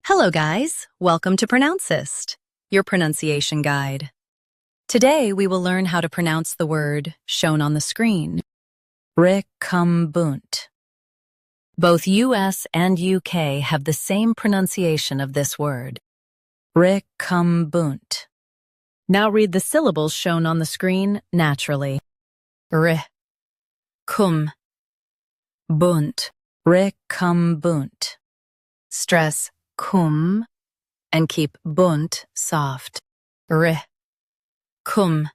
Hello guys, welcome to Pronouncist, your pronunciation guide. Today we will learn how to pronounce the word shown on the screen, recumbent. Both US and UK have the same pronunciation of this word, recumbent. Now read the syllables shown on the screen naturally. Re, cum, bunt, recumbent. Stress cum and keep bunt soft. Re, cum,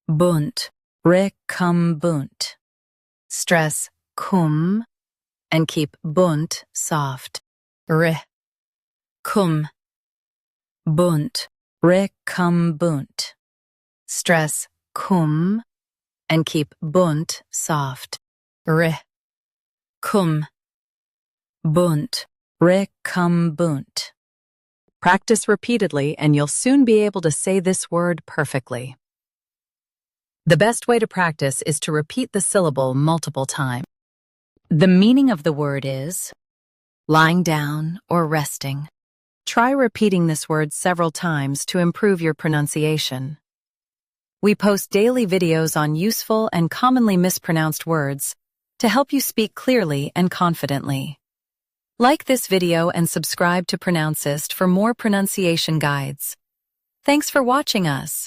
bunt, recumbent. Stress cum and keep bunt soft. Re, cum, bunt, recumbent. Stress cum and keep bunt soft. Re, cum, bunt, recumbent. Practice repeatedly and you'll soon be able to say this word perfectly. The best way to practice is to repeat the syllable multiple times. The meaning of the word is lying down or resting. Try repeating this word several times to improve your pronunciation. We post daily videos on useful and commonly mispronounced words to help you speak clearly and confidently. Like this video and subscribe to Pronouncist for more pronunciation guides. Thanks for watching us.